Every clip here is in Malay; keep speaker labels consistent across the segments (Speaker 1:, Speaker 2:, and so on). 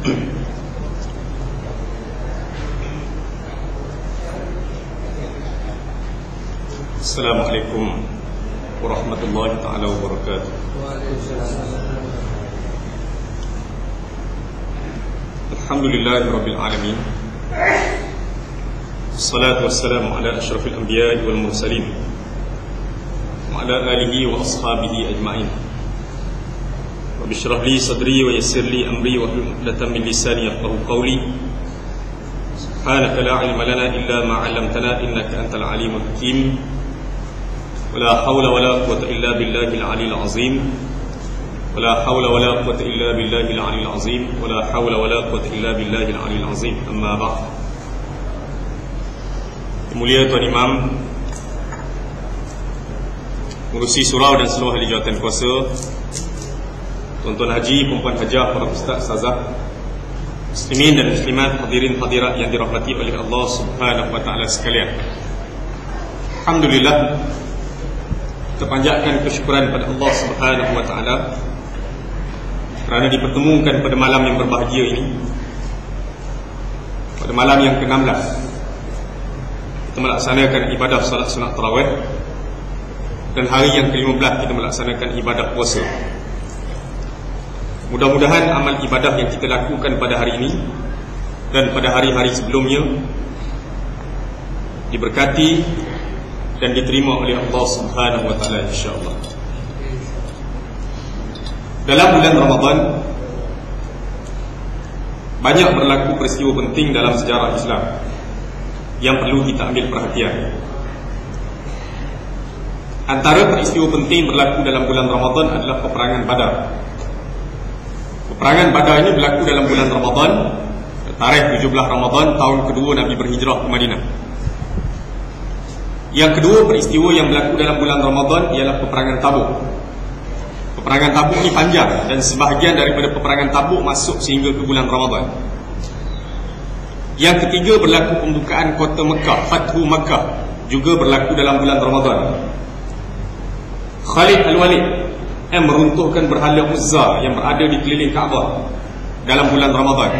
Speaker 1: Assalamualaikum warahmatullahi ta'ala wabarakatuh. Alhamdulillahi rabbil alamin. Assalatu wassalamu ala ashrafil anbiya'i wal mursalin wa ala alihi wa ashabihi ajma'in. Rabbi shrah li sadri wa yassir li amri wa hlul 'uqdatam min lisani yafqahu qawli. Subhanaka la 'ilma lana illa ma 'allamtana innaka antal 'alimul hakim. ولا حول ولا قوة إلا بالله العلي العظيم ولا حول ولا قوة إلا بالله العلي العظيم ولا حول ولا قوة إلا بالله العلي العظيم. أما بعد. Mulia Tuan Imam, Pengurusi Surau dan seluruh ahli jawatan kuasa, Tuan-tuan haji, perempuan hajah, para ustaz, ustazah, muslimin dan muslimat, hadirin hadirat yang dirahmati oleh Allah Subhanahu wa taala sekalian. Alhamdulillah, kita panjatkan kesyukuran pada Allah Subhanahu wa taala kerana dipertemukan pada malam yang berbahagia ini, pada malam yang ke-16 kita melaksanakan ibadah salat sunat tarawih, dan hari yang ke-15 kita melaksanakan ibadah puasa. Mudah-mudahan amal ibadah yang kita lakukan pada hari ini dan pada hari-hari sebelumnya diberkati dan diterima oleh Allah Subhanahu wa taala insyaallah. Dalam bulan Ramadan banyak berlaku peristiwa penting dalam sejarah Islam yang perlu kita ambil perhatian. Antara peristiwa penting berlaku dalam bulan Ramadan adalah peperangan Badar. Peperangan Badar ini berlaku dalam bulan Ramadan, tarikh 17 Ramadan tahun kedua Nabi berhijrah ke Madinah. Yang kedua peristiwa yang berlaku dalam bulan Ramadan ialah peperangan Tabuk. Peperangan Tabuk ini panjang dan sebahagian daripada peperangan Tabuk masuk sehingga ke bulan Ramadan. Yang ketiga berlaku pembukaan kota Mekah, Fathu Mekah, juga berlaku dalam bulan Ramadan. Khalid Al-Walid yang meruntuhkan berhala Uzza yang berada di keliling Kaabah dalam bulan Ramadan.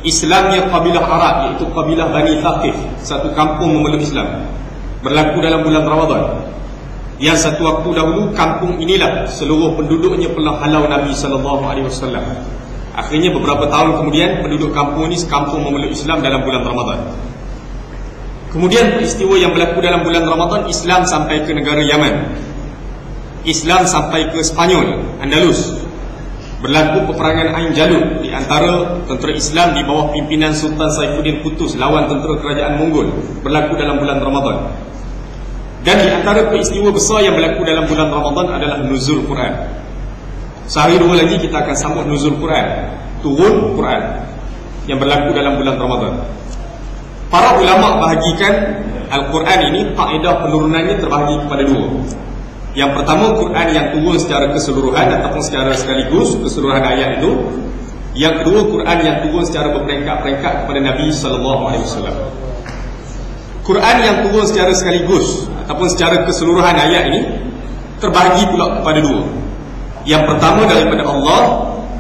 Speaker 1: Islamnya kabilah Arab, iaitu kabilah Bani Thaqif, satu kampung memeluk Islam, berlaku dalam bulan Ramadan. Yang satu waktu dahulu kampung inilah seluruh penduduknya pernah halau Nabi SAW. Akhirnya beberapa tahun kemudian penduduk kampung ini sekampung memeluk Islam dalam bulan Ramadan. Kemudian peristiwa yang berlaku dalam bulan Ramadan, Islam sampai ke negara Yaman, Islam sampai ke Spanyol, Andalus. Berlaku peperangan Ain Jalut di antara tentera Islam di bawah pimpinan Sultan Saifuddin Qutuz lawan tentera kerajaan Mongol, berlaku dalam bulan Ramadan. Dan di antara peristiwa besar yang berlaku dalam bulan Ramadan adalah nuzul Quran. Sehari dua lagi kita akan sambut nuzul Quran, turun Quran yang berlaku dalam bulan Ramadan. Para ulama bahagikan Al-Quran ini, faedah penurunannya terbahagi kepada dua. Yang pertama, Quran yang turun secara keseluruhan ataupun secara sekaligus, keseluruhan ayat itu. Yang kedua, Quran yang turun secara berperingkat-peringkat kepada Nabi SAW. Quran yang turun secara sekaligus ataupun secara keseluruhan ayat ini terbahagi pula kepada dua. Yang pertama daripada Allah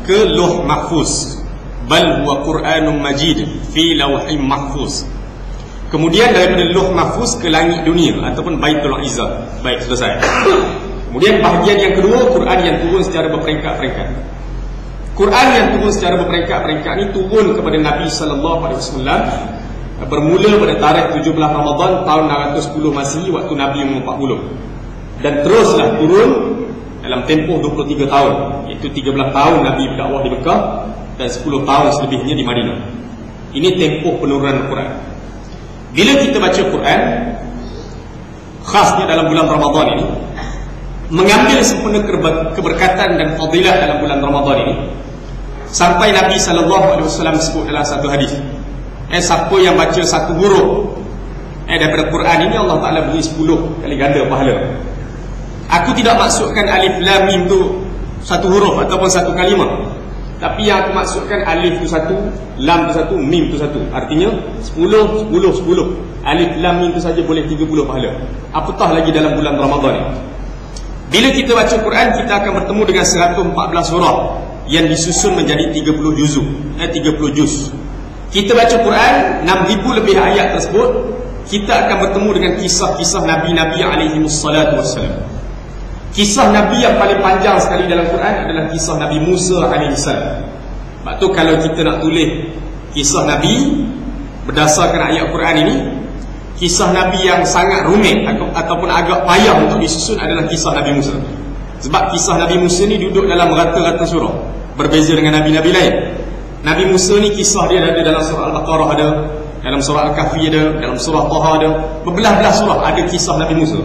Speaker 1: ke Lauh Mahfuz, bal huwa Quranun Majid fi Lauhim Mahfuz. Kemudian daripada Lauh Mahfuz ke langit dunia ataupun Baitul Izzah. Baik, selesai. Kemudian bahagian yang kedua, Quran yang turun secara berperingkat-peringkat. Quran yang turun secara berperingkat-peringkat ini turun kepada Nabi SAW bermula pada tarikh 17 Ramadan tahun 610 Masihi, waktu Nabi umur 40. Dan teruslah turun dalam tempoh 23 tahun, iaitu 13 tahun Nabi berdakwah di Mekah dan 10 tahun selebihnya di Madinah. Ini tempoh penurunan Quran. Bila kita baca Quran, khasnya dalam bulan Ramadan ini, mengambil sempurna keberkatan dan fadilah dalam bulan Ramadan ini, sampai Nabi SAW sebut dalam satu hadis, siapa yang baca satu huruf daripada Quran ini, Allah Ta'ala beri 10 kali ganda pahala. Aku tidak maksudkan alif lam mim tu satu huruf ataupun satu kalimah, tapi yang aku maksudkan alif tu satu, lam tu satu, mim tu satu. Artinya 10, 10, 10. Alif lam mim tu saja boleh 30 pahala. Apatah lagi dalam bulan Ramadan ni. Bila kita baca Quran, kita akan bertemu dengan 114 surah yang disusun menjadi 30 juz. Kita baca Quran 6,000 lebih ayat tersebut, kita akan bertemu dengan kisah-kisah Nabi-Nabi alaihi wassalatu wassalam. Kisah Nabi yang paling panjang sekali dalam Quran adalah kisah Nabi Musa alaihi salam. Sebab tu kalau kita nak tulis kisah Nabi berdasarkan ayat Quran ini, kisah Nabi yang sangat rumit ataupun agak payah untuk disusun adalah kisah Nabi Musa. Sebab kisah Nabi Musa ni duduk dalam rata-rata surah, berbeza dengan Nabi-Nabi lain. Nabi Musa ni kisah dia ada dalam surah Al-Baqarah ada, dalam surah Al-Kahfi ada, dalam surah Taha ada, berbelah-belah surah ada kisah Nabi Musa.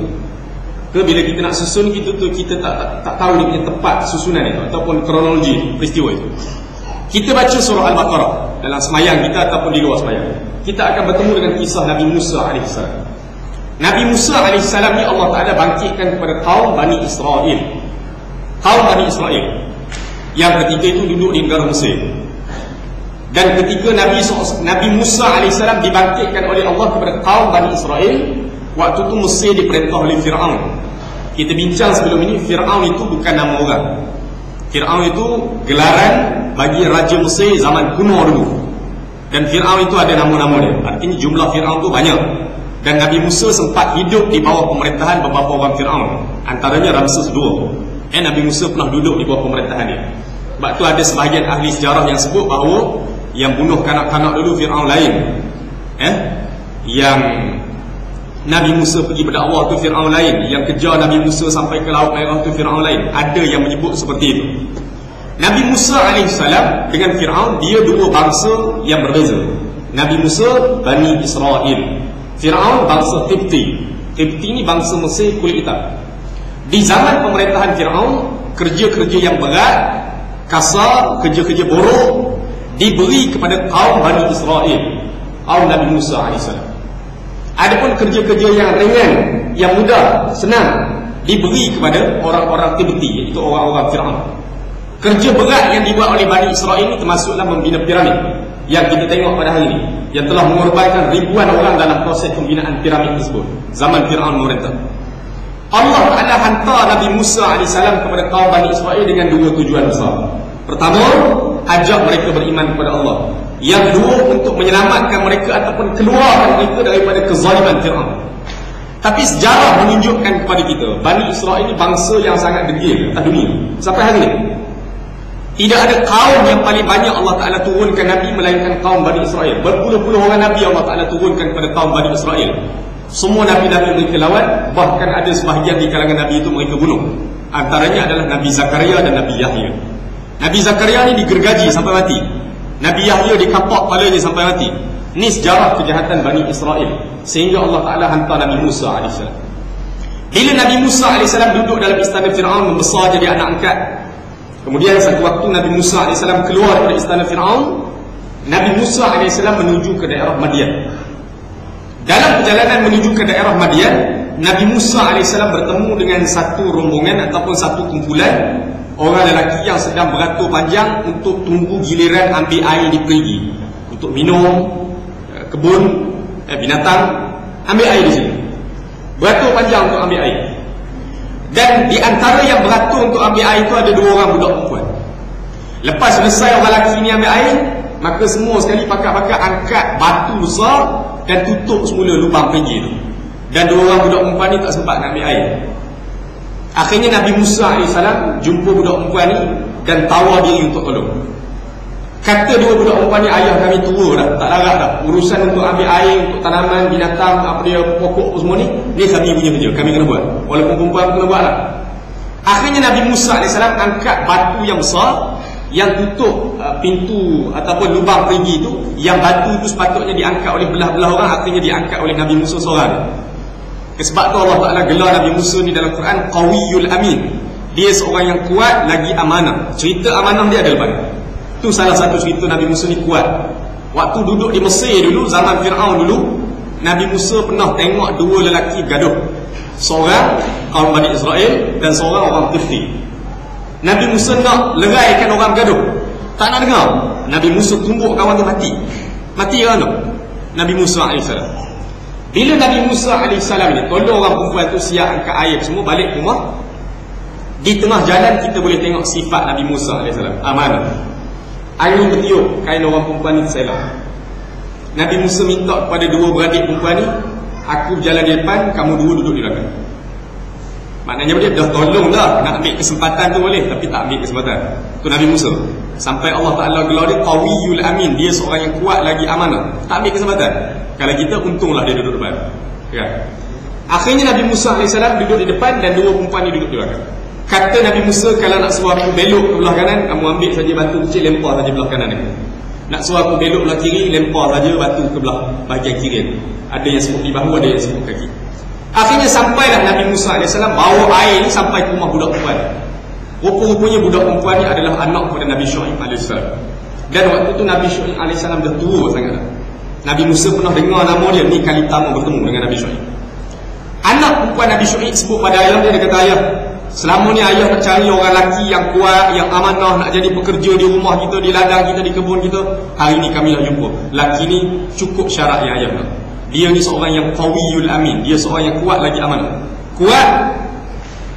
Speaker 1: Ke bila kita nak susun kita tak tahu dia punya tepat susunan itu ataupun kronologi peristiwa itu. Kita baca surah Al-Baqarah dalam semayang kita ataupun di luar semayang, kita akan bertemu dengan kisah Nabi Musa AS. Nabi Musa AS ni Allah Ta'ala bangkitkan kepada kaum Bani Israel. Kaum Bani Israel yang ketika itu duduk di negara Mesir. Dan ketika Nabi Musa AS dibangkitkan oleh Allah kepada kaum Bani Israel, waktu itu Mesir diperintah oleh Fir'aun. Kita bincang sebelum ini, Fir'aun itu bukan nama orang. Fir'aun itu gelaran bagi Raja Mesir zaman kuno dulu. Dan Fir'aun itu ada nama-nama dia. Artinya jumlah Fir'aun itu banyak. Dan Nabi Musa sempat hidup di bawah pemerintahan beberapa orang Fir'aun, antaranya Ramses II. Nabi Musa pernah duduk di bawah pemerintahan dia. Sebab tu ada sebahagian ahli sejarah yang sebut bahawa yang bunuh kanak-kanak dulu Fir'aun lain. Yang Nabi Musa pergi berdakwah tu Fir'aun lain, yang kejar Nabi Musa sampai ke Laut Merah tu Fir'aun lain. Ada yang menyebut seperti itu. Nabi Musa AS dengan Fir'aun, dia dua bangsa yang berbeza. Nabi Musa Bani Israel, Fir'aun bangsa Qibti. Qibti ni bangsa Mesir kulit hitam. Di zaman pemerintahan Fir'aun, kerja-kerja yang berat, kasar, kerja-kerja buruk diberi kepada kaum Bani Israel, kaum Nabi Musa AS. Adapun kerja-kerja yang ringan, yang mudah, senang diberi kepada orang-orang Qibti, iaitu orang-orang Fir'aun. Kerja berat yang dibuat oleh Bani Israel ini termasuklah membina piramid yang kita tengok pada hari ini, yang telah mengorbankan ribuan orang dalam proses pembinaan piramid tersebut zaman Fir'aun memerintah. Allah Ta'ala hantar Nabi Musa AS kepada kaum Bani Israel dengan dua tujuan besar. Pertama, ajak mereka beriman kepada Allah. Yang kedua, untuk menyelamatkan mereka ataupun keluarkan mereka daripada kezaliman Fir'aun. Tapi sejarah menunjukkan kepada kita, Bani Israel ini bangsa yang sangat degil atas dunia sampai hari ini. Tidak ada kaum yang paling banyak Allah Ta'ala turunkan Nabi melainkan kaum Bani Israel. Berpuluh-puluh orang Nabi Allah Ta'ala turunkan kepada kaum Bani Israel. Semua Nabi-Nabi mereka lawan, bahkan ada sebahagian di kalangan Nabi itu mereka bunuh. Antaranya adalah Nabi Zakaria dan Nabi Yahya. Nabi Zakaria ni digergaji sampai mati, Nabi Yahya dikapak kepalanya sampai mati. Ini sejarah kejahatan Bani Israel, sehingga Allah Ta'ala hantar Nabi Musa AS. Bila Nabi Musa AS duduk dalam istana Fir'aun, membesar jadi anak angkat. Kemudian satu waktu Nabi Musa AS keluar dari istana Fir'aun, Nabi Musa AS menuju ke daerah Madian. Dalam perjalanan menuju ke daerah Madian, Nabi Musa AS bertemu dengan satu rombongan ataupun satu kumpulan orang lelaki yang sedang beratur panjang untuk tunggu giliran ambil air di perigi, untuk minum, kebun, binatang, ambil air di sini. Beratur panjang untuk ambil air. Dan di antara yang beratur untuk ambil air itu ada dua orang budak perempuan. Lepas selesai orang lelaki ini ambil air, maka semua sekali pakat-pakat angkat batu besar dan tutup semula lubang perigi itu. Dan dua orang budak perempuan ni tak sempat nak ambil air. Akhirnya Nabi Musa AS jumpa budak perempuan ni dan tawar diri untuk tolong. Kata dua budak perempuan ni, ayah kami tua dah, tak larat dah. Urusan untuk ambil air untuk tanaman, binatang, apa dia, pokok semua ni kami punya kerja, kami kena buat. Walaupun perempuan kena buat lah. Akhirnya Nabi Musa AS angkat batu yang besar yang tutup pintu ataupun lubang perigi itu. Yang batu itu sepatutnya diangkat oleh belah-belah orang, akhirnya diangkat oleh Nabi Musa seorang. Sebab tu Allah Ta'ala gelar Nabi Musa ni dalam Quran Qawiyul Amin. Dia seorang yang kuat lagi amanah. Cerita amanah dia ada lepas. Itu salah satu cerita Nabi Musa ni kuat. Waktu duduk di Mesir dulu, zaman Fir'aun dulu, Nabi Musa pernah tengok dua lelaki gaduh. Seorang kaum Bani Israel dan seorang orang Qibti. Nabi Musa nak leraikan orang gaduh, tak nak dengar. Nabi Musa tumbuk kawan tu mati. Mati kan? Nabi Musa AS. Bila Nabi Musa AS ni tolong orang perempuan tu siap angkat air semua, balik ke rumah, Di tengah jalan kita boleh tengok sifat Nabi Musa AS. Amanah. Angin bertiup, kain orang perempuan ni terselah. Nabi Musa minta kepada dua beradik perempuan ni, aku berjalan di depan, kamu dua duduk di belakang. Maknanya dia dah tolong dah, nak ambil kesempatan tu boleh, tapi tak ambil kesempatan. Tu Nabi Musa. Sampai Allah Ta'ala gelar dia Qawiyul Amin, dia seorang yang kuat lagi amanah. Tak ambil kesempatan. Kalau kita, untunglah dia duduk depan, kan? Akhirnya Nabi Musa AS duduk di depan dan dua perempuan ni duduk di belakang. Kata Nabi Musa, kalau nak suruh aku belok ke belah kanan, kamu ambil saja batu kecil, lempar saja belah kanan ni. Nak suruh aku belok belah kiri, lempar saja batu ke belah bahagian kiri. Ada yang sebut di bahu, ada yang sebut kaki. Akhirnya sampailah Nabi Musa AS bawa air ni sampai ke rumah budak perempuan. Rupa-rupanya budak perempuan ni adalah anak kepada Nabi Syuaib AS. Dan waktu tu Nabi Syuaib AS dah tua sangat. Nabi Musa pernah dengar nama dia, ni kali pertama bertemu dengan Nabi Syuaib. Anak perempuan Nabi Syuaib sebut pada ayah dia, dia kata, ayah, selama ni ayah nak cari orang lelaki yang kuat, yang amanah, nak jadi pekerja di rumah kita, di ladang kita, di kebun kita. Hari ni kami dah jumpa lelaki ni cukup syarat yang ayah nak. Dia ni seorang yang Qawiyul Amin, dia seorang yang kuat lagi amanah. Kuat.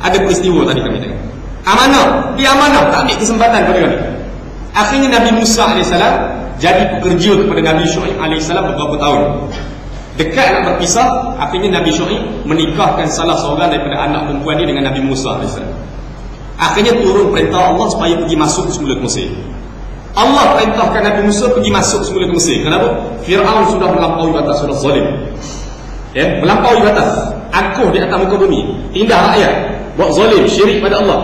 Speaker 1: Ada peristiwa tadi kami tengok. Amanah, dia amanah, tak ambil kesempatan pada kami. Akhirnya Nabi Musa AS jadi pekerja kepada Nabi Syuaib AS beberapa tahun. Dekat nak berpisah, akhirnya Nabi Syuaib menikahkan salah seorang daripada anak perempuan dia dengan Nabi Musa AS. Akhirnya turun perintah Allah supaya pergi masuk semula ke Mesir. Allah perintahkan Nabi Musa pergi masuk semula ke Mesir. Kenapa? Fir'aun sudah melampaui batas, sudah zalim. Ya, melampaui batas, angkuh di atas muka bumi, tindak rakyat, buat zalim, syirik pada Allah.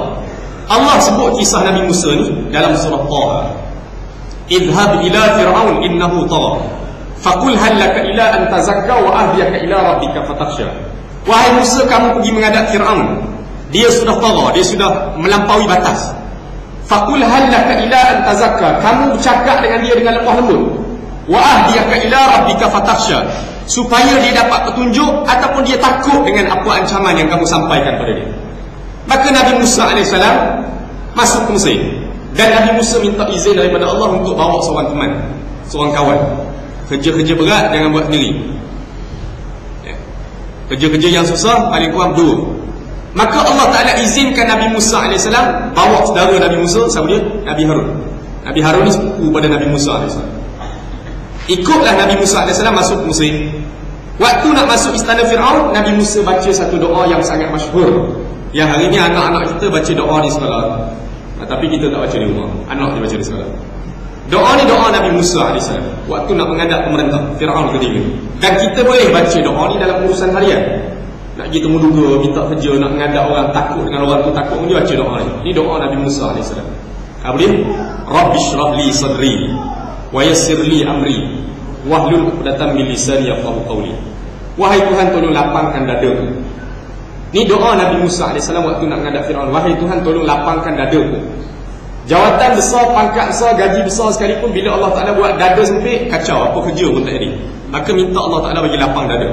Speaker 1: Allah sebut kisah Nabi Musa ni dalam surah Taha. Idhab ila Fir'aun innahu tagha. Faqul hal laka ila an tazakka wa ahdiyaka ila rabbika fatakhsha. Wahai Musa, kamu pergi menghadap Fir'aun. Dia sudah tagha, dia sudah melampaui batas. Faqul hal laka ila an tazakka. Kamu bercakap dengan dia dengan lemah lembut. Wa ahdiyaka ila rabbika fatakhsha. Supaya dia dapat petunjuk ataupun dia takut dengan apa ancaman yang kamu sampaikan pada dia. Maka Nabi Musa AS masuk ke Mesir. Dan Nabi Musa minta izin daripada Allah untuk bawa seorang teman, seorang kawan. Kerja-kerja berat jangan buat sendiri. Kerja-kerja yang susah paling kurang dua. Maka Allah Ta'ala izinkan Nabi Musa AS bawa saudara Nabi Musa, siapa dia? Nabi Harun. Nabi Harun ni sepupu pada Nabi Musa AS. Ikutlah Nabi Musa AS masuk ke Mesir. Waktu nak masuk istana Fir'aun, Nabi Musa baca satu doa yang sangat masyhur, yang hari ni anak-anak kita baca doa di sekolah. Tapi kita tak baca di rumah, anak dia baca di sekolah. Doa ni doa Nabi Musa AS waktu nak menghadap pemerintah Fir'aun ketiga. Dan kita boleh baca doa ni dalam urusan harian. Nak pergi temu duga, minta kerja, nak menghadap orang, takut dengan orang tu, takut dia baca doa ni. Ini doa Nabi Musa AS. Apa dia? Rabbi shrah li sadri wa yassir li amri wahlul 'uqdatam min lisani yafqahu qawli. Wahai Tuhan, tolong lapangkan dadaku. Ni doa Nabi Musa AS waktu nak menghadap Fir'aun. Wahai Tuhan, tolong lapangkan dadaku. Jawatan besar, pangkat besar, gaji besar sekalipun, bila Allah Ta'ala buat dada sempit, kacau, apa kerja pun tak jadi. Maka minta Allah Ta'ala bagi lapang dada.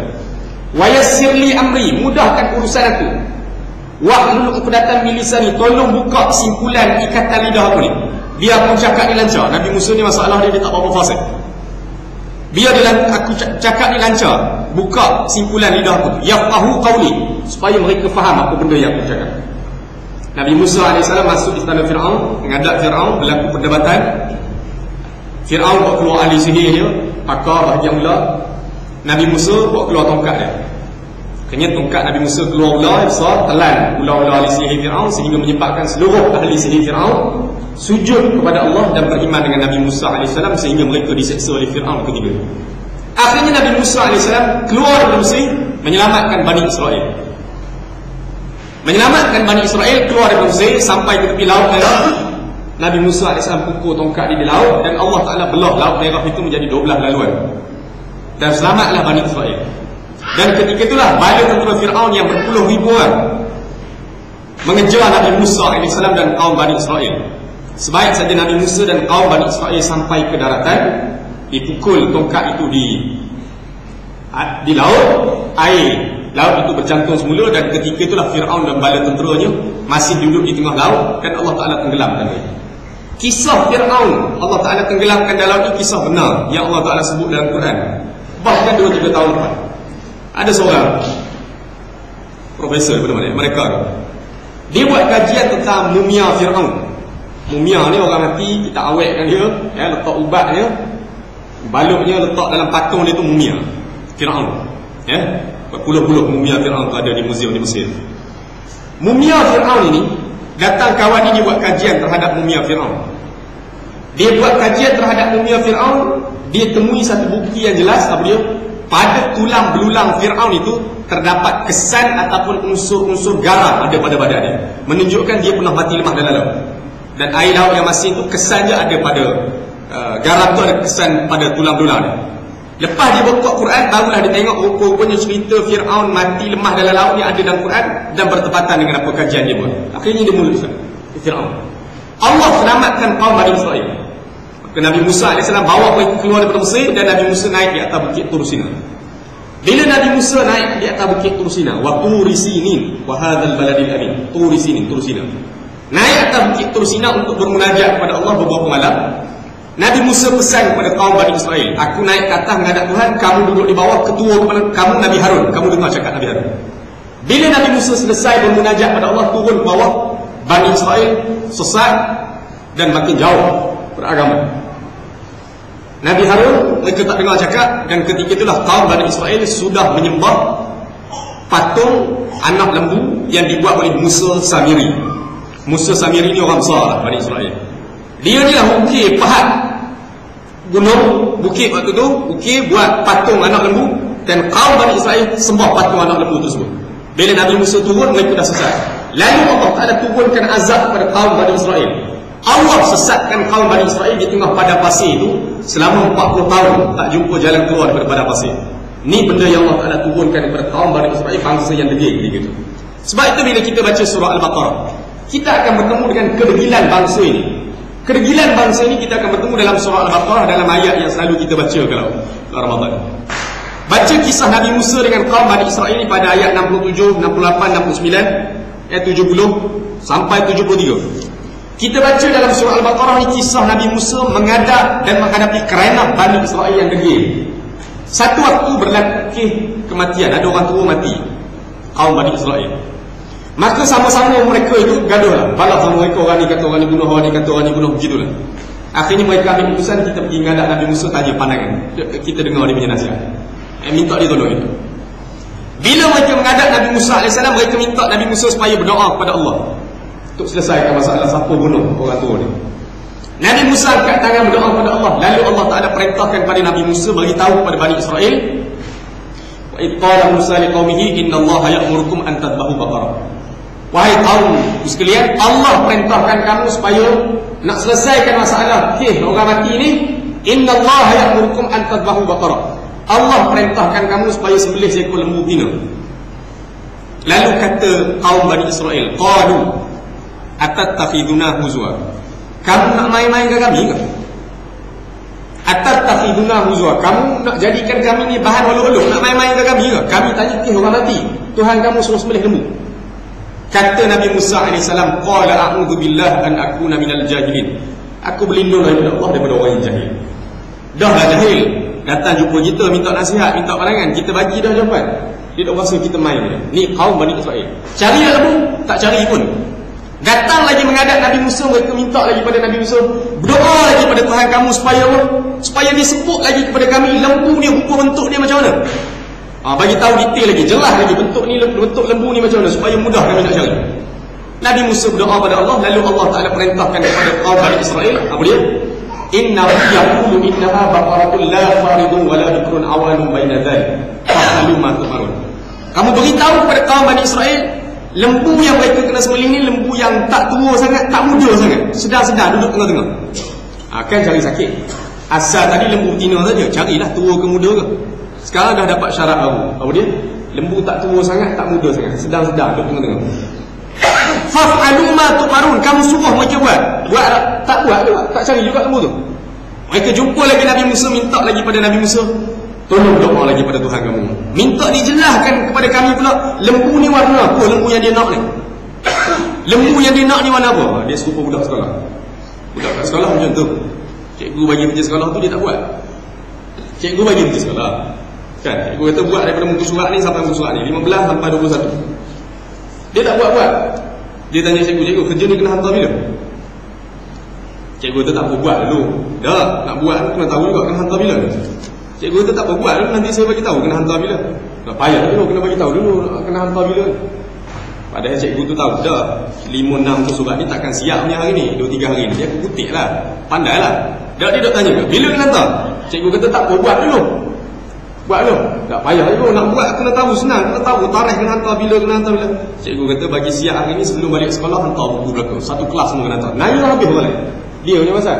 Speaker 1: Wa yassir li amri, mudahkan urusan aku. Wahlul 'uqdatam min lisani, tolong buka simpulan ikatan lidah aku ni, biar aku cakap ni lancar. Nabi Musa ni masalah dia tak apa-apa fasih. Biar aku cakap ni lancar, buka simpulan lidah aku, yafqahu qawli, supaya mereka faham apa benda yang aku cakap. Nabi Musa AS masuk istana Fir'aun, menghadap Fir'aun, berlaku perdebatan. Fir'aun buat keluar ahli sihir dia, pakar bahagian ular. Nabi Musa buat keluar tongkat dia. Akhirnya tongkat Nabi Musa keluar ular besar, telan ular-ular ahli sihir Fir'aun, sehingga menyebabkan seluruh ahli sihir Fir'aun sujud kepada Allah dan beriman dengan Nabi Musa AS, sehingga mereka diseksa oleh Fir'aun ketiga. Akhirnya Nabi Musa AS keluar dari Mesir, menyelamatkan Bani Israel. Menyelamatkan Bani Israel keluar dari Mesir sampai ke tepi Laut Merah. Nabi Musa AS pukul tongkat di laut, dan Allah Ta'ala belah Laut Merah itu menjadi 12 laluan, dan selamatlah Bani Israel. Dan ketika itulah bala tentera Fir'aun yang berpuluh ribu orang mengejar Nabi Musa AS dan kaum Bani Israel. Sebaik saja Nabi Musa dan kaum Bani Israel sampai ke daratan, dipukul tongkat itu di laut, air laut itu bercantum semula, dan ketika itulah Fir'aun dan bala tenteranya masih duduk di tengah laut, dan Allah Ta'ala tenggelamkan dia. Kisah Fir'aun Allah Ta'ala tenggelamkan dalam laut ini kisah benar yang Allah Ta'ala sebut dalam Quran. Bahkan 2-3 tahun lepas, ada seorang profesor daripada mereka, Dia buat kajian tentang mumia Fir'aun. Mumia ni orang mati, kita awetkan dia, letak ubatnya, balutnya letak dalam patung dia tu mumia Fir'aun. Berpuluh-puluh mumia Fir'aun tu ada di muzium di Mesir. Mumia Fir'aun ini, datang kawan ini buat kajian terhadap mumia Fir'aun. Dia buat kajian terhadap mumia Fir'aun. Dia temui satu bukti yang jelas. Apa dia? Pada tulang belulang Fir'aun itu terdapat kesan ataupun unsur-unsur garam ada pada badan dia, menunjukkan dia pernah mati lemah dalam laut. Dan air laut yang masin itu kesan dia ada pada garam tu, ada kesan pada tulang belulang dia. Lepas dia buka Quran, barulah dia tengok rupanya cerita Fir'aun mati lemah dalam laut ni ada dalam Quran dan bertepatan dengan apa kajian dia buat. Akhirnya dia mula Islam. Fir'aun, Allah selamatkan kaum Bani Israel. Nabi Musa AS bawa mereka keluar daripada Mesir, dan Nabi Musa naik di atas bukit Tur Sina. Bila Nabi Musa naik di atas bukit Tur Sina, wa turi sinin wa hadzal baladil amin, Tur Sinin, Tur Sina, naik atas bukit Tur Sina untuk bermunajat kepada Allah beberapa malam. Nabi Musa pesan kepada kaum Bani Israel, aku naik ke atas menghadap Tuhan, kamu duduk di bawah, ketua kepada kamu Nabi Harun, kamu dengar cakap Nabi Harun. Bila Nabi Musa selesai bermunajat kepada Allah, turun ke bawah, Bani Israel sesat dan makin jauh beragama. Nabi Harun, mereka tak dengar cakap, dan ketika itulah kaum Bani Israel sudah menyembah patung anak lembu yang dibuat oleh Musa Samiri. Musa Samiri ni orang besar lah, Bani Israel. Dia ni lah ukir pahat gunung, bukit waktu tu, ukir buat patung anak lembu, dan kaum Bani Israel sembah patung anak lembu tersebut. Bila Nabi Musa turun, mereka dah sesat. Lalu Allah Ta'ala turunkan azab kepada kaum Bani Israel. Allah sesatkan kaum Bani Israel di tengah padang pasir itu selama 40 tahun, tak jumpa jalan keluar daripada padang pasir. Ni benda yang Allah Ta'ala turunkan kepada kaum Bani Israel, bangsa yang degil gitu. Sebab itu bila kita baca surah Al-Baqarah, kita akan bertemu dengan kedegilan bangsa ini. Kedegilan bangsa ini kita akan bertemu dalam surah Al-Baqarah, dalam ayat yang selalu kita baca kalau Ramadan. Baca kisah Nabi Musa dengan kaum Bani Israel ini pada ayat 67, 68, 69, ayat 70 sampai 73. Kita baca dalam surah Al-Baqarah ni kisah Nabi Musa menghadap dan menghadapi kerenah Bani Israel yang degil. Satu waktu berlaku kematian, ada orang tua mati, kaum Bani Israel. Maka sama-sama mereka itu gaduh lah, balas sama mereka, orang ni kata orang ni bunuh, orang ni kata orang ni bunuh, begitulah. Akhirnya mereka ambil keputusan, kita pergi menghadap Nabi Musa, tanya pandangan. Kita dengar dia punya nasihat, minta dia tolong kita. Bila mereka menghadap Nabi Musa AS, mereka minta Nabi Musa supaya berdoa kepada Allah untuk selesaikan masalah siapa bunuh orang tua ni. Nabi Musa angkat tangan berdoa kepada Allah. Lalu Allah Ta'ala perintahkan kepada Nabi Musa beritahu kepada Bani Israel, wa idh qala Musa liqaumihi innallaha ya'murukum an tadhbahu baqarah. Wahai kaum sekalian, Allah perintahkan kamu supaya nak selesaikan masalah orang mati ni, innallaha ya'murukum an tadhbahu baqarah. Allah perintahkan kamu supaya sembelih seekor lembu betina. Lalu kata kaum Bani Israel, qalu atattakhiduna huzwa, kamu nak main-main dengan kami ke? Atattakhiduna huzwa, kamu nak jadikan kami ni bahan olok-olok, nak main-main dengan kami ke? Kami tanya orang mati, Tuhan kamu suruh sembelih lembu. Kata Nabi Musa AS, qala a'udzu billah an akuna minal jahilin, aku berlindung daripada Allah daripada orang yang jahil. Dah lah jahil, datang jumpa kita minta nasihat, minta pandangan, kita bagi dah jawapan. Dia tak rasa kita main dia. Ni kaum Bani Israel, cari dah lembu, tak cari pun. Datang lagi menghadap Nabi Musa, mereka minta lagi pada Nabi Musa, berdoa lagi pada Tuhan kamu supaya dia sebut lagi kepada kami lembu ni rupa bentuk dia macam mana. Bagi tahu detail lagi, jelas lagi bentuk lembu ni macam mana, supaya mudah kami nak cari. Nabi Musa berdoa pada Allah, lalu Allah Ta'ala perintahkan kepada kaum Bani Israel, apa dia? Inna yaqulu innaha baqaratun la faridun wa la bikrun awanun baina dzalik fa'alu ma tu'marun. Kamu beritahu kepada kaum Bani Israel, lembu yang mereka kena sembelih ni lembu yang tak tua sangat, tak muda sangat, sedar-sedar duduk tengah-tengah. Kan cari sakit. Asal tadi lembu betina saja, carilah tua ke muda ke. Sekarang dah dapat syarat baru. Apa dia? Lembu tak tua sangat, tak muda sangat, sedar-sedar duduk tengah-tengah. Fa'alu ma tu'marun, kamu suruh mereka buat. Buat tak buat juga, tak cari juga lembu tu. Mereka jumpa lagi Nabi Musa, minta lagi pada Nabi Musa, tolong doa lagi pada Tuhan kamu, minta dijelaskan kepada kami pula lembu ni warna apa, lembu yang dia nak ni. Lembu yang dia nak ni warna apa? Dia serupa budak sekolah. Budak kat sekolah macam tu, cikgu bagi kerja sekolah tu dia tak buat. Cikgu bagi kerja sekolah kan, cikgu kata buat daripada muka surat ni sampai muka surat ni 15 sampai 21, dia tak buat-buat. Dia tanya cikgu, kerja ni kena hantar bila? Cikgu tu tak buat dulu. Dah, nak buat kena tahu juga kena hantar bila. Cikgu tu tak buat dulu, nanti saya bagi tahu kena hantar bila. Tak payah dulu, kena bagi tahu dulu kena hantar bila. Padahal cikgu tu tahu dah 5-6 tu surat ni takkan siap punya hari ni, 2-3 hari ni. Dia kutik lah, pandai lah. Dah dia duk tanya, bila kena hantar? Cikgu kata tak buat dulu. Buat dulu. Tak payah dulu, nak buat kena tahu senang, kena tahu tarikh kena hantar bila, kena hantar bila. Cikgu kata bagi siap hari ni sebelum balik sekolah hantar buku belakang. Satu kelas semua kena hantar. Nanya habis orang lain. Dia punya pasal.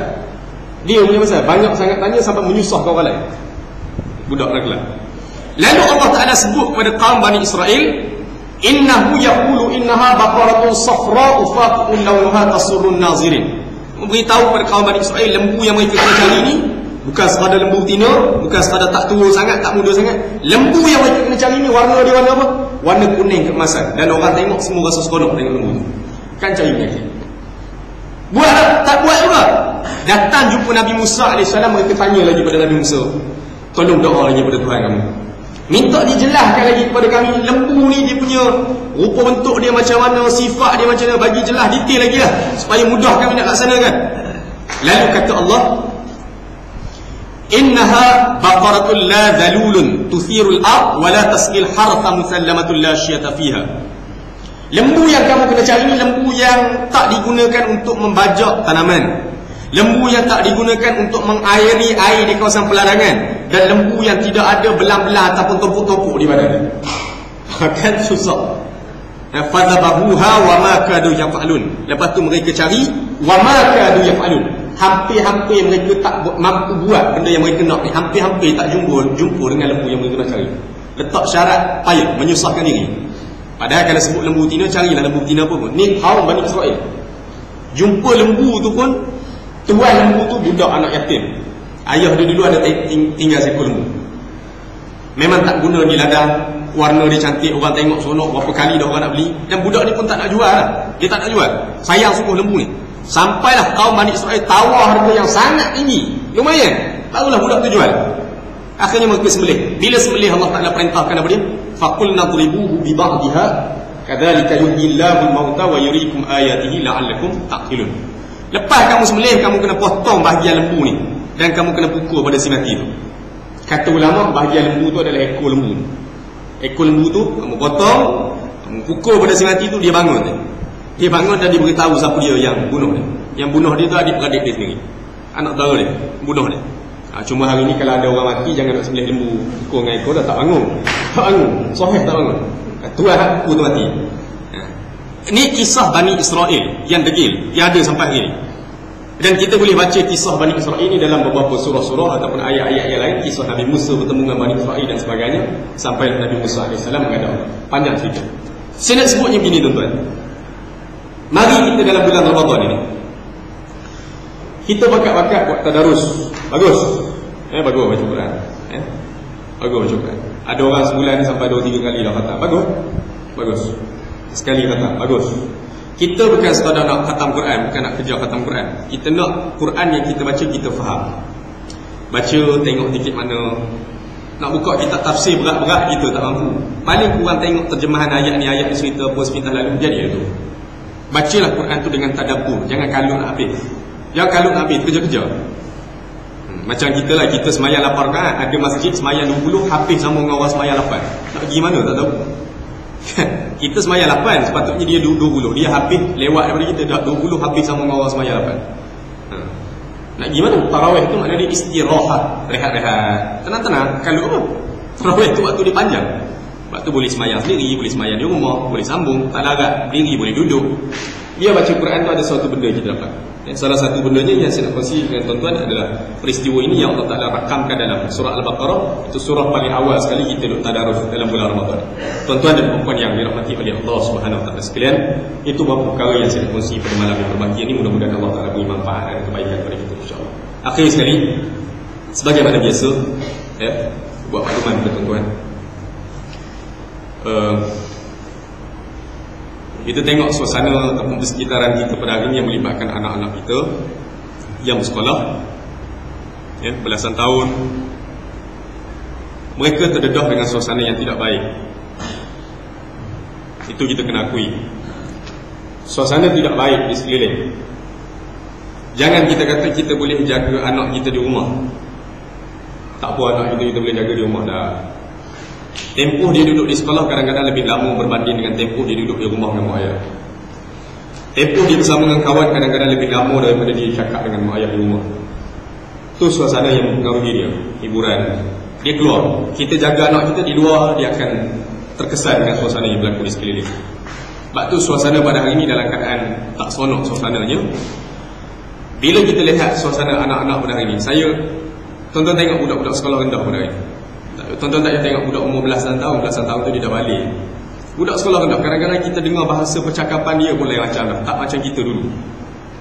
Speaker 1: Dia punya pasal. Banyak sangat tanya sampai menyusahkan orang lain. Budak raglan. Lalu Allah Ta'ala sebut kepada kaum Bani Israel, innahu yaqulu innaha baqaratun safra'u faqi'un lawnuha tasurrun nazirin. Memberitahu kepada kaum Bani Israel, lembu yang mereka kena cari ni bukan sekadar lembu betina, bukan sekadar tak tua sangat, tak muda sangat. Lembu yang mereka kena cari ni warna dia warna apa? Warna kuning keemasan. Dan orang tengok semua rasa seronok tengok lembu tu. Kan cari penyakit. Buat tak buat juga. Datang jumpa Nabi Musa AS, mereka tanya lagi pada Nabi Musa, tolong doa lagi pada Tuhan kamu, minta dijelaskan lagi kepada kami lembu ni dia punya rupa bentuk dia macam mana, sifat dia macam mana, bagi jelas detail lagi lah supaya mudah kami nak laksanakan. Lalu kata Allah, innaha baqaratun la dhalulun tuthirul ard wa la tasqil hartha musallamatun la syiyata fiha. Lembu yang kamu kena cari ni lembu yang tak digunakan untuk membajak tanaman, lembu yang tak digunakan untuk mengairi air di kawasan pelarangan, dan lembu yang tidak ada belang-belang ataupun tompuk-tompuk di badannya. Kan susah. Fadhabahuha wa ma kadu yaf'alun. Lepas tu mereka cari wa ma kadu yaf'alun. Hampir-hampir mereka tak mampu buat benda yang mereka nak ni. Hampir-hampir tak jumpa dengan lembu yang mereka nak cari. Letak syarat payah, menyusahkan diri. Padahal kalau sebut lembu betina, carilah lembu betina apa pun. Ni kaum Bani Israel. Jumpa lembu tu pun, tuan lembu tu budak anak yatim. Ayah dia dulu ada tinggal seekor lembu. Memang tak guna di ladang, warna dia cantik, orang tengok seronok, berapa kali dah orang nak beli. Dan budak ni pun tak nak jual lah. Dia tak nak jual, sayang sungguh lembu ni. Sampailah kaum Bani Israel tawar harga yang sangat tinggi, lumayan, barulah budak tu jual. Akhirnya mereka sembelih. Bila sembelih, Allah Ta'ala perintahkan apa dia? Faqul nadribuhu bi ba'dihha kadzalika yuhyillahu al-mauta wa yuriikum ayatihi la'allakum taqilun. Lepas kamu sembelih, kamu kena potong bahagian lembu ni dan kamu kena pukul pada si mati tu. Kata ulama, bahagian lembu tu adalah ekor lembu. Ekor lembu tu kamu potong, kamu pukul pada si mati tu, dia bangun. Dia bangun dan diberitahu siapa dia yang bunuh dia. Yang bunuh dia tu adik-beradik dia sendiri, anak saudara dia, bunuh dia. Cuma hari ni kalau ada orang mati, jangan nak sembelih lembu pukul dengan ekor, dah tak bangun. Tak bangun, sahih tak bangun. Tuan pukul tu mati. Ini kisah Bani Israel yang degil, yang ada sampai hari ini. Dan kita boleh baca kisah Bani Israel ini dalam beberapa surah-surah ataupun ayat-ayat yang lain. Kisah Nabi Musa bertemu dengan Bani Israel dan sebagainya, sampai Nabi Musa AS menghadap Allah. Panjang cerita. Saya nak sebutnya begini tuan-tuan. Mari kita dalam bulan Ramadan ini, kita bakat-bakat buat tadarus. Bagus. Bagus baca Quran. Bagus baca Quran. Ada orang sebulan ni sampai 2-3 kali dah khatam. Bagus. Bagus. Sekali khatam. Bagus. Kita bukan sekadar nak khatam Quran, bukan nak kerja khatam Quran. Kita nak Quran yang kita baca kita faham. Baca, tengok dikit mana. Nak buka kitab tafsir berat-berat kita tak mampu. Paling kurang tengok terjemahan ayat ni, ayat ni cerita apa sepintas lalu, jadi tu. Bacalah Quran tu dengan tadabbur. Jangan kalut nak habis. Jangan kalut nak habis, kerja-kerja. Macam kita lah, kita semayang 8 rakaat, ada masjid semayang 20, habis sama dengan orang semayang 8. Nak pergi mana tak tahu. Kita semayang 8, sepatutnya dia 20. Dia habis lewat daripada kita, dah 20 habis sama dengan orang semayang 8. Nak pergi mana? Tarawih tu maknanya dia istirahat, rehat-rehat, tenang-tenang. Kalau apa? Tarawih tu waktu dia panjang. Waktu boleh semayang sendiri, boleh semayang di rumah, boleh sambung, tak larat, berdiri, boleh duduk. Dia baca Quran tu ada suatu benda kita dapat. Salah satu bendanya yang saya nak kongsi dengan tuan-tuan adalah peristiwa ini yang Allah Ta'ala rakamkan dalam surah Al-Baqarah. Itu surah paling awal sekali kita duk tadarus dalam bulan Ramadan. Tuan-tuan dan puan-puan yang dirahmati oleh Allah Subhanahu Wa Ta'ala sekalian, itu beberapa perkara yang saya nak kongsi pada malam yang berbahagia ini. Mudah-mudahan Allah Ta'ala beri manfaat dan kebaikan kepada kita, insya-Allah. Akhir sekali, sebagaimana biasa, buat makluman kepada tuan-tuan, kita tengok suasana ataupun persekitaran kita pada hari ini yang melibatkan anak-anak kita yang bersekolah, belasan tahun. Mereka terdedah dengan suasana yang tidak baik. Itu kita kena akui. suasana tidak baik di sekeliling. Jangan kita kata kita boleh jaga anak kita di rumah. Tak apa, anak kita boleh jaga di rumah dah. Tempoh dia duduk di sekolah kadang-kadang lebih lama berbanding dengan tempoh dia duduk di rumah dengan mak ayah. Tempoh dia bersama dengan kawan kadang-kadang lebih lama daripada dia cakap dengan mak ayah di rumah. Itu suasana yang mempengaruhi dia, hiburan. Dia keluar, kita jaga anak kita di luar, dia akan terkesan dengan suasana yang berlaku di sekeliling. Sebab tu suasana pada hari ini dalam keadaan tak seronok suasananya. Bila kita lihat suasana anak-anak pada hari ini, tuan-tuan tengok budak-budak sekolah rendah pada hari ini. Tuan-tuan tak payah tengok budak umur belasan tahun tu dia dah balik. Budak sekolah rendah, kadang-kadang kita dengar bahasa percakapan dia boleh macam dah, tak macam kita dulu.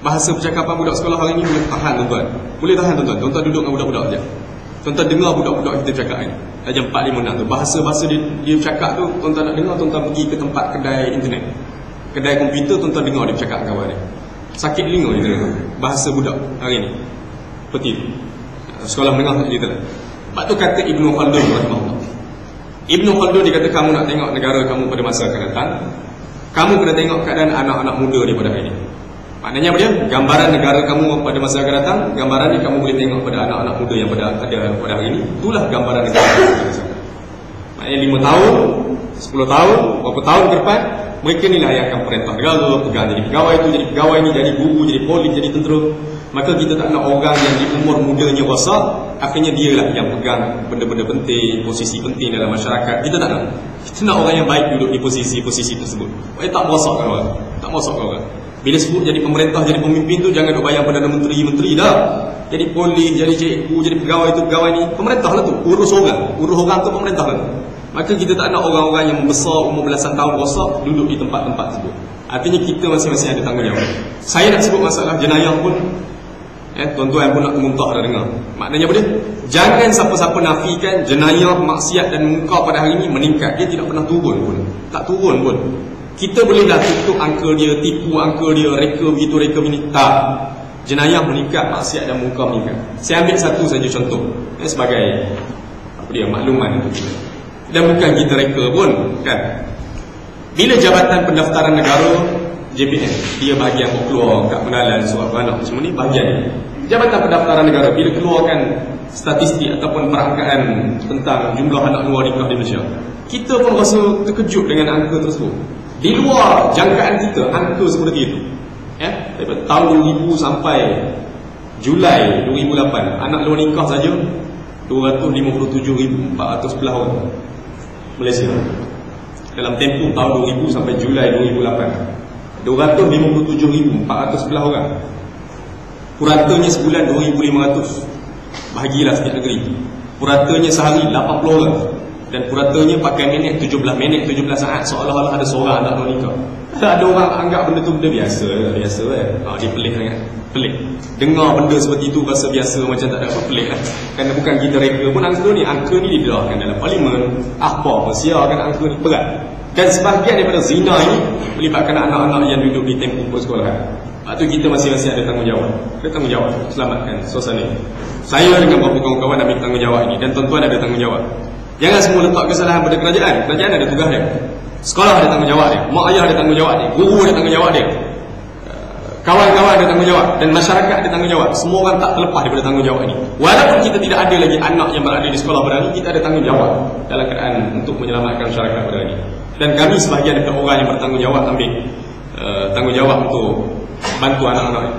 Speaker 1: Bahasa percakapan budak sekolah hari ini boleh tahan tuan-tuan. Boleh tahan tuan-tuan. Tuan-tuan duduk dengan budak-budak je. Tuan-tuan dengar budak-budak kita cakap ni. Jam 4, 5, 6 tu. Bahasa-bahasa dia cakap tu, tuan-tuan nak dengar, tuan-tuan pergi ke tempat kedai internet. Kedai komputer, tuan-tuan dengar dia cakap dengan kawan dia. Sakit telinga dia dengar. Bahasa budak hari ni. Seperti itu. Sekolah menengah tak cerita lah. Sebab tu kata Ibnu Khaldun rahimahullah. Ibnu Khaldun dia kata, kamu nak tengok negara kamu pada masa akan datang, kamu kena tengok keadaan anak-anak muda daripada hari ini. Maknanya apa dia? Gambaran negara kamu pada masa akan datang, gambaran ni kamu boleh tengok pada anak-anak muda yang ada pada hari ini. Itulah gambaran negara kamu pada masa akan datang. Maknanya 5 tahun, 10 tahun, berapa tahun ke depan, mereka ni lah yang akan perintah negara, pegang jadi pegawai tu, jadi pegawai ni, jadi guru, jadi polis, jadi tentera. Maka kita tak nak orang yang di umur mudanya besar, akhirnya dia lah yang pegang benda-benda penting, posisi penting dalam masyarakat. Kita tak nak. Kita nak orang yang baik duduk di posisi-posisi tersebut. Tak merosakkan orang. Tak merosakkan orang. Bila sebut jadi pemerintah, jadi pemimpin tu, jangan duk bayang Perdana Menteri dah. Jadi polis, jadi cikgu, jadi pegawai tu, pegawai ni, pemerintah lah tu. Urus orang tu pemerintah lah tu. Maka kita tak nak orang-orang yang besar, umur belasan tahun rosak, duduk di tempat-tempat tersebut. Artinya kita masing-masing ada tanggungjawab. Saya nak sebut masalah jenayah pun, tuan-tuan pun nak muntah dah dengar. Maknanya apa dia? Jangan siapa-siapa nafikan jenayah, maksiat dan munkar pada hari ini meningkat. Dia tidak pernah turun pun. Tak turun pun. Kita bolehlah tutup angka dia, tipu angka dia, reka begitu, reka begini. Tak. Jenayah meningkat, maksiat dan munkar meningkat. Saya ambil satu saja contoh sebagai makluman untuk kita. Dan bukan kita reka pun, kan. Bila Jabatan Pendaftaran Negara JPN, dia bahagian keluar kat pengenalan surat beranak semua ni, bahagian Jabatan Pendaftaran Negara bila keluarkan statistik ataupun perangkaan tentang jumlah anak luar nikah di Malaysia, kita pun rasa terkejut dengan angka tersebut. Di luar jangkaan kita angka seperti itu. Daripada tahun 2000 sampai Julai 2008, anak luar nikah saja 257,411 orang Malaysia. Dalam tempoh tahun 2000 sampai Julai 2008, 257,411 orang. Puratanya sebulan 2,500. Bahagilah setiap negeri. Puratanya sehari 80 orang. Dan puratanya pakai minit 17 minit 17 saat, seolah-olah ada seorang anak luar nikah. Ada orang anggap benda tu benda biasa kan. Dia pelik sangat. Pelik. Dengar benda seperti itu rasa biasa, macam tak ada apa, pelik kan. Kerana bukan kita reka pun angka ni didedahkan dalam parlimen. Akhbar persiarkan angka ni berat. Dan sebahagian daripada zina ini melibatkan anak-anak yang duduk di tempoh persekolahan. Lepas tu kita masing-masing ada tanggungjawab. Ada tanggungjawab selamatkan suasana ini. Saya dengan beberapa kawan-kawan ambil tanggungjawab ini, dan tuan-tuan ada tanggungjawab. Jangan semua letak kesalahan pada kerajaan. Kerajaan ada tugas dia. Sekolah ada tanggungjawab dia. Mak ayah ada tanggungjawab dia. Guru ada tanggungjawab dia. Kawan-kawan ada tanggungjawab. Dan masyarakat ada tanggungjawab. Semua orang tak terlepas daripada tanggungjawab ini. Walaupun kita tidak ada lagi anak yang berada di sekolah pada hari ini, kita ada tanggungjawab dalam keadaan untuk menyelamatkan masyarakat pada hari ini. Dan kami sebahagian daripada orang yang bertanggungjawab ambil tanggungjawab untuk bantu anak-anak ini.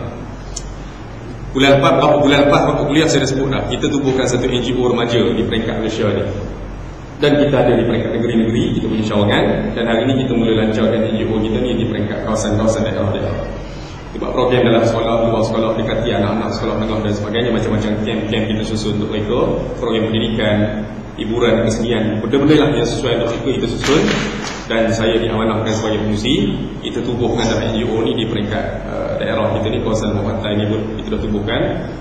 Speaker 1: Berapa bulan lepas waktu kuliah saya dah sebut dah, kita tubuhkan satu NGO remaja di peringkat Malaysia ni. Dan kita ada di peringkat negeri-negeri, kita punya cawangan. Dan hari ini kita mula lancarkan NGO kita ni di peringkat kawasan-kawasan daerah-daerah. Kita buat program dalam sekolah, luar sekolah, dekati anak-anak sekolah menengah dan sebagainya. Macam-macam camp kita susun untuk mereka. Program pendidikan, hiburan, kesenian, benda-benda lah yang sesuai untuk mereka kita susun. Dan saya diamanahkan sebagai pengurusi. Kita tubuhkan dalam NGO ni di peringkat daerah kita ni, kawasan Muhammad Pantai ni pun kita dah tubuhkan.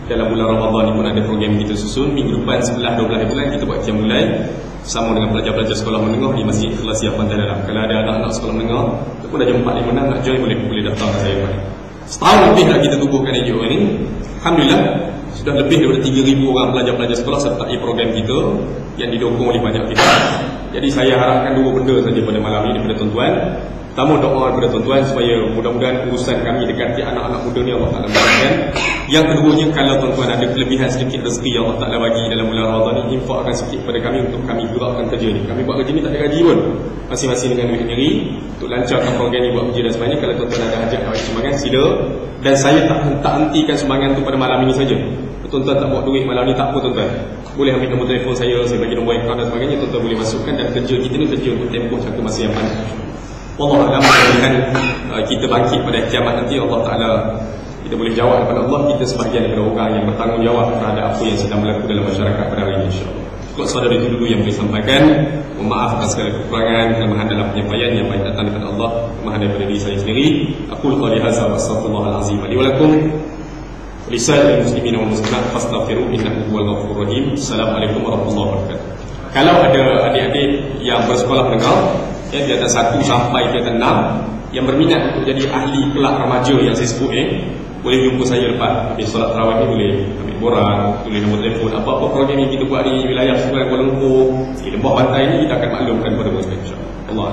Speaker 1: Dalam bulan Ramadan ni pun ada program kita susun. Minggu depan 11-12 bulan kita buat qiyam mulai sama dengan pelajar-pelajar sekolah menengah di Masjid Ikhlasiah Pantai Dalam. Kalau ada anak-anak sekolah menengah ataupun dah jam 4-5-6 nak join, boleh datang ke saya. Setahun lebih dah kita tubuhkan NGO ni. Alhamdulillah sudah lebih daripada 3,000 orang pelajar-pelajar sekolah sertai program kita yang didukung oleh banyak pihak. Jadi saya harapkan dua benda saja pada malam ini daripada tuan-tuan. Pertama, doa kepada tuan-tuan supaya mudah-mudahan urusan kami dekati anak-anak muda ni Allah Ta'ala mudahkan. Yang keduanya, kalau tuan-tuan ada kelebihan sedikit rezeki yang Allah Ta'ala bagi dalam bulan Ramadan ni, infakkan sikit kepada kami untuk kami gerakkan kerja ni. Kami buat kerja ni tak ada gaji pun, masing-masing dengan duit sendiri untuk lancarkan program ni, buat kerja dan sebagainya. Kalau tuan-tuan ada hajat nak bagi sumbangan, sila. Dan saya tak hentikan sumbangan tu pada malam ini saja. Tuan-tuan tak bawa duit malam ni, tak apa tuan-tuan, boleh ambil nombor telefon saya bagi nombor akaun dan sebagainya. Tuan-tuan boleh masukkan, dan kerja kita ni kerja untuk tempoh jangka masa yang panjang. Wallahualam, mudah-mudahan kita bangkit pada kiamat nanti, Allah Ta'ala, kita boleh jawab kepada Allah, kita sebahagian daripada orang yang bertanggungjawab terhadap apa yang sedang berlaku dalam masyarakat pada hari ini, insyaAllah. Cukup saudara itu dulu yang boleh sampaikan. Mohon maaf atas segala kekurangan, kelemahan dalam penyampaian yang baik datang daripada Allah, kelemahan daripada diri saya sendiri. Aku qali hadza wa astaghfirullahalazim li wa lakum wa lisa'iril muslimin wal muslimat fastaghfiruhu innahu huwal ghafurur rahim. Assalamualaikum warahmatullahi wabarakatuh. Kalau ada adik-adik yang bersekolah menengah, di atas 1 sampai di atas 6 yang berminat untuk jadi ahli kelab remaja yang saya sebut boleh jumpa saya lepas habis solat tarawih ni, boleh ambil borang, tulis nombor telefon, apa-apa program yang kita buat di wilayah Sungai Kuala Lumpur, di lembah pantai ni, kita akan maklumkan kepada mereka, insyaAllah. Allah.